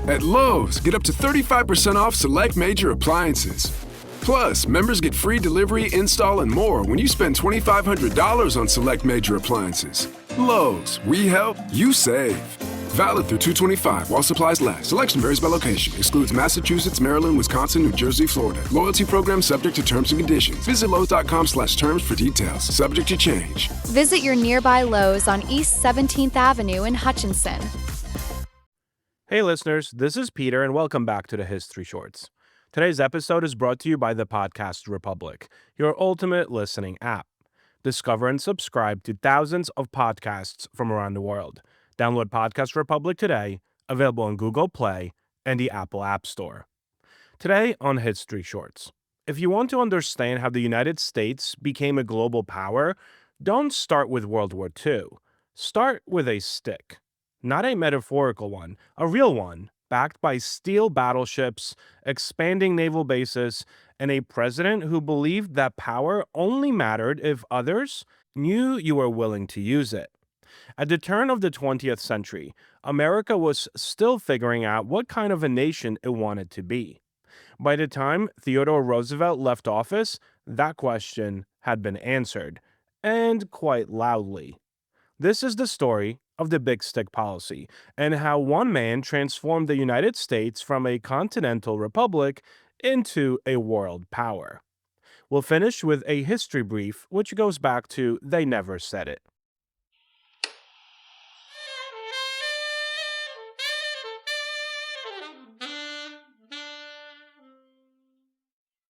At Lowe's, get up to 35% off select major appliances. Plus, members get free delivery, install, and more when you spend $2,500 on select major appliances. Lowe's, we help, you save. Valid through 2/25 while supplies last. Selection varies by location. Excludes Massachusetts, Maryland, Wisconsin, New Jersey, Florida. Loyalty program subject to terms and conditions. Visit Lowe's.com/terms for details. Subject to change. Visit your nearby Lowe's on East 17th Avenue in Hutchinson. Hey listeners, this is Peter and welcome back to the History Shorts. Today's episode is brought to you by the Podcast Republic, your ultimate listening app. Discover and subscribe to thousands of podcasts from around the world. Download Podcast Republic today, available on Google Play and the Apple App Store. Today on History Shorts, if you want to understand how the United States became a global power, don't start with World War II. Start with a stick. Not a metaphorical one, a real one, backed by steel battleships, expanding naval bases, and a president who believed that power only mattered if others knew you were willing to use it. At the turn of the 20th century, America was still figuring out what kind of a nation it wanted to be. By the time Theodore Roosevelt left office, that question had been answered, and quite loudly. This is the story of the Big Stick Policy and how one man transformed the United States from a continental republic into a world power. We'll finish with a history brief, which goes back to They Never Said It.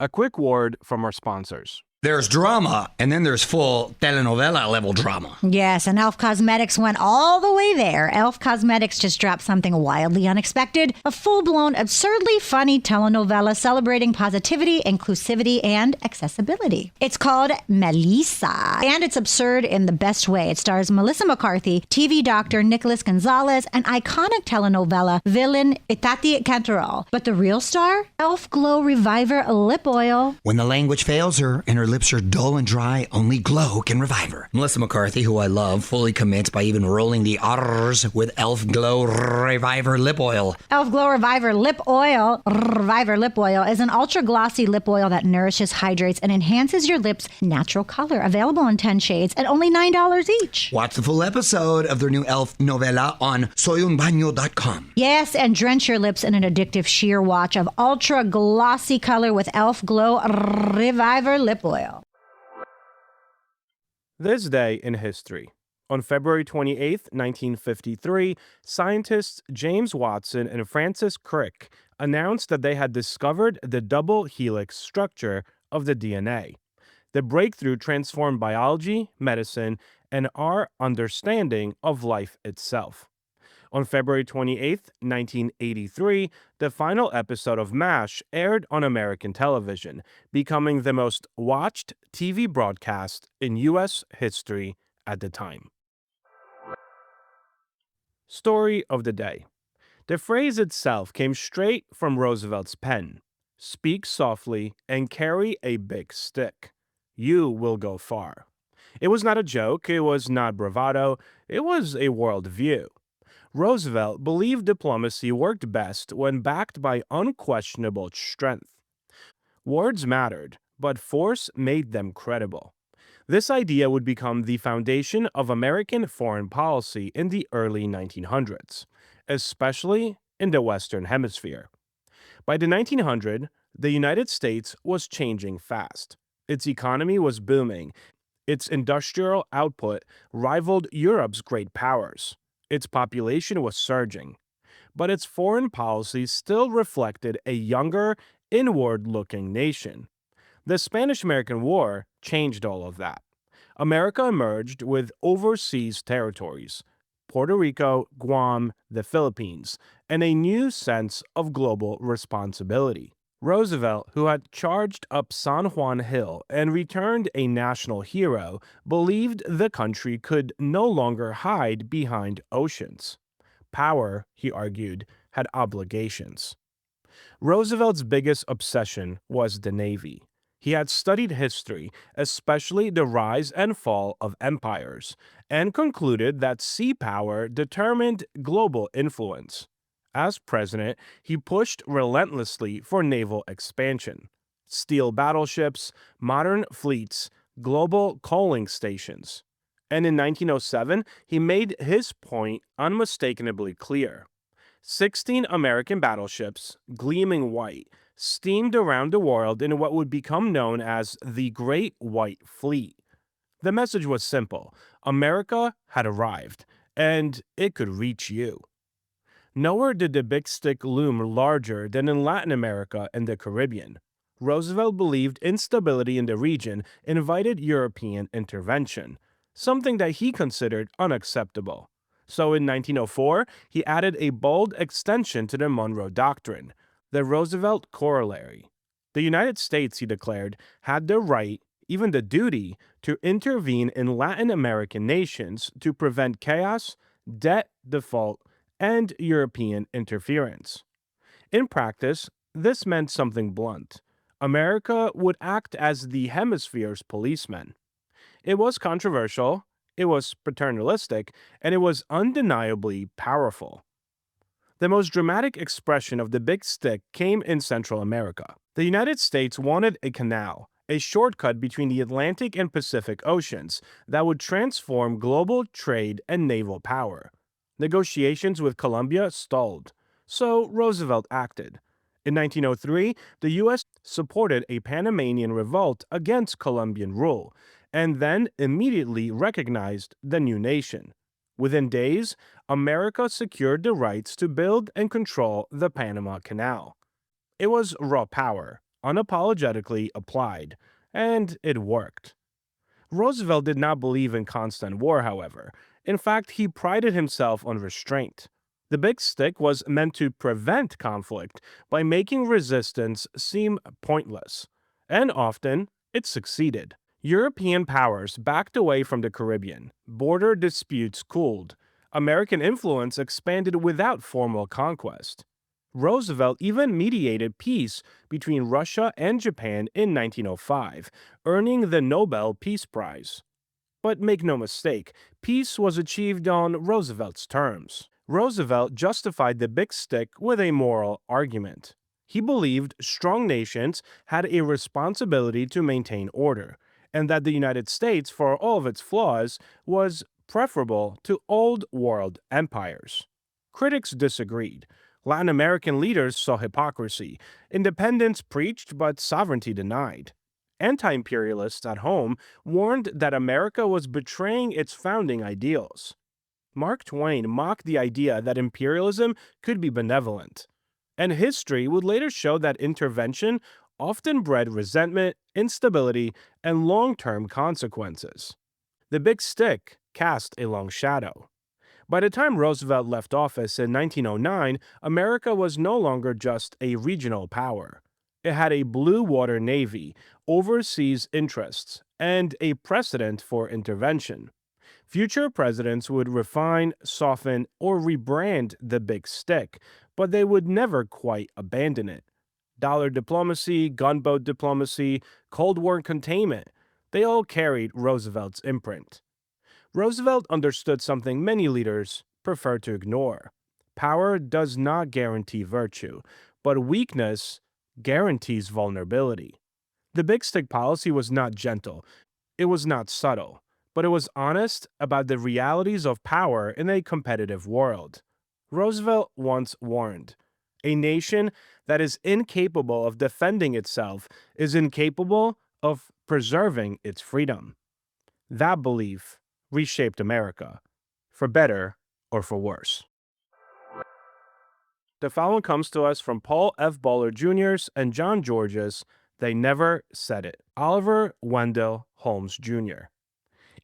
A quick word from our sponsors. There's drama, and then there's full telenovela-level drama. Yes, and Elf Cosmetics went all the way there. Elf Cosmetics just dropped something wildly unexpected, a full-blown, absurdly funny telenovela celebrating positivity, inclusivity, and accessibility. It's called Melissa, and it's absurd in the best way. It stars Melissa McCarthy, TV doctor Nicholas Gonzalez, and iconic telenovela villain Itati Cantoral. But the real star? Elf Glow Reviver Lip Oil. When the language fails her and her lips are dull and dry, only Glow can revive her. Melissa McCarthy, who I love, fully commits by even rolling the R's with Elf Glow Reviver Lip Oil. Elf Glow Reviver Lip Oil, Reviver Lip Oil, is an ultra-glossy lip oil that nourishes, hydrates, and enhances your lips' natural color. Available in 10 shades at only $9 each. Watch the full episode of their new Elf novela on soyunbaño.com. Yes, and drench your lips in an addictive sheer watch of ultra-glossy color with Elf Glow Reviver Lip Oil. This day in history. On February 28, 1953, scientists James Watson and Francis Crick announced that they had discovered the double helix structure of the DNA. The breakthrough transformed biology, medicine, and our understanding of life itself. On February 28, 1983, the final episode of MASH aired on American television, becoming the most watched TV broadcast in U.S. history at the time. Story of the day. The phrase itself came straight from Roosevelt's pen. Speak softly and carry a big stick. You will go far. It was not a joke, it was not bravado, it was a worldview. Roosevelt believed diplomacy worked best when backed by unquestionable strength. Words mattered, but force made them credible. This idea would become the foundation of American foreign policy in the early 1900s, especially in the Western Hemisphere. By the 1900s, the United States was changing fast. Its economy was booming. Its industrial output rivaled Europe's great powers. Its population was surging, but its foreign policy still reflected a younger, inward-looking nation. The Spanish-American War changed all of that. America emerged with overseas territories, Puerto Rico, Guam, the Philippines, and a new sense of global responsibility. Roosevelt, who had charged up San Juan Hill and returned a national hero, believed the country could no longer hide behind oceans. Power, he argued, had obligations. Roosevelt's biggest obsession was the Navy. He had studied history, especially the rise and fall of empires, and concluded that sea power determined global influence. As president, he pushed relentlessly for naval expansion. Steel battleships, modern fleets, global coaling stations. And in 1907, he made his point unmistakably clear. 16 American battleships, gleaming white, steamed around the world in what would become known as the Great White Fleet. The message was simple: America had arrived, and it could reach you. Nowhere did the big stick loom larger than in Latin America and the Caribbean. Roosevelt believed instability in the region invited European intervention, something that he considered unacceptable. So in 1904, he added a bold extension to the Monroe Doctrine, the Roosevelt Corollary. The United States, he declared, had the right, even the duty, to intervene in Latin American nations to prevent chaos, debt default, and European interference. In practice, this meant something blunt. America would act as the hemisphere's policeman. It was controversial, it was paternalistic, and it was undeniably powerful. The most dramatic expression of the big stick came in Central America. The United States wanted a canal, a shortcut between the Atlantic and Pacific Oceans that would transform global trade and naval power. Negotiations with Colombia stalled, so Roosevelt acted. In 1903, the U.S. supported a Panamanian revolt against Colombian rule, and then immediately recognized the new nation. Within days, America secured the rights to build and control the Panama Canal. It was raw power, unapologetically applied, and it worked. Roosevelt did not believe in constant war, however. In fact, he prided himself on restraint. The big stick was meant to prevent conflict by making resistance seem pointless. And often, it succeeded. European powers backed away from the Caribbean. Border disputes cooled. American influence expanded without formal conquest. Roosevelt even mediated peace between Russia and Japan in 1905, earning the Nobel Peace Prize. But make no mistake, peace was achieved on Roosevelt's terms. Roosevelt justified the big stick with a moral argument. He believed strong nations had a responsibility to maintain order, and that the United States, for all of its flaws, was preferable to old world empires. Critics disagreed. Latin American leaders saw hypocrisy. Independence preached, but sovereignty denied. Anti-imperialists at home warned that America was betraying its founding ideals. Mark Twain mocked the idea that imperialism could be benevolent. And history would later show that intervention often bred resentment, instability, and long-term consequences. The big stick cast a long shadow. By the time Roosevelt left office in 1909, America was no longer just a regional power. It had a blue water navy, overseas interests, and a precedent for intervention. Future presidents would refine, soften, or rebrand the big stick, but they would never quite abandon it. Dollar diplomacy, gunboat diplomacy, Cold War containment, they all carried Roosevelt's imprint. Roosevelt understood something many leaders prefer to ignore. Power does not guarantee virtue, but weakness guarantees vulnerability. The big stick policy was not gentle, it was not subtle, but it was honest about the realities of power in a competitive world. Roosevelt once warned, "A nation that is incapable of defending itself is incapable of preserving its freedom." That belief reshaped America, for better or for worse. The following comes to us from Paul F. Bowler Jr.'s and John George's They Never Said It, Oliver Wendell Holmes Jr.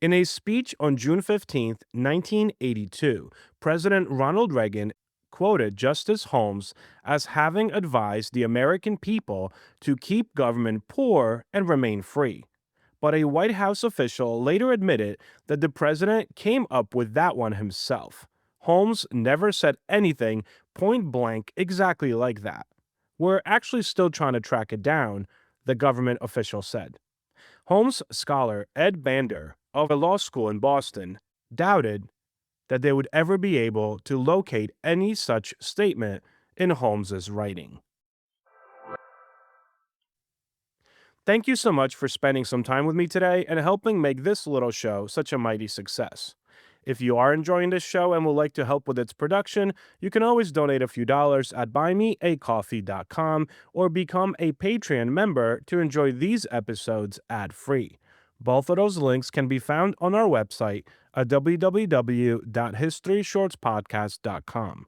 In a speech on June 15, 1982, President Ronald Reagan quoted Justice Holmes as having advised the American people to keep government poor and remain free. But a White House official later admitted that the president came up with that one himself. Holmes never said anything point blank exactly like that. "We're actually still trying to track it down," the government official said. Holmes scholar Ed Bander of a law school in Boston doubted that they would ever be able to locate any such statement in Holmes's writing. Thank you so much for spending some time with me today and helping make this little show such a mighty success. If you are enjoying this show and would like to help with its production, you can always donate a few dollars at buymeacoffee.com or become a Patreon member to enjoy these episodes ad-free. Both of those links can be found on our website at www.historyshortspodcast.com.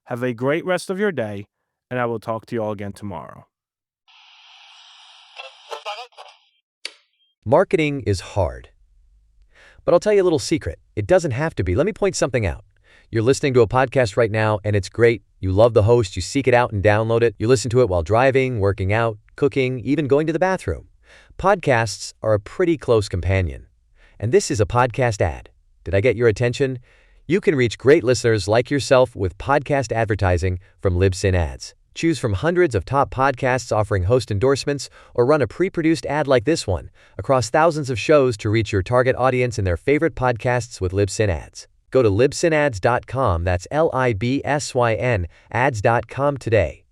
Have a great rest of your day, and I will talk to you all again tomorrow. Marketing is hard. But I'll tell you a little secret. It doesn't have to be. Let me point something out. You're listening to a podcast right now, and it's great. You love the host. You seek it out and download it. You listen to it while driving, working out, cooking, even going to the bathroom. Podcasts are a pretty close companion. And this is a podcast ad. Did I get your attention? You can reach great listeners like yourself with podcast advertising from Libsyn Ads. Choose from hundreds of top podcasts offering host endorsements, or run a pre-produced ad like this one across thousands of shows to reach your target audience in their favorite podcasts with Libsyn Ads. Go to libsynads.com, that's Libsyn ads.com today.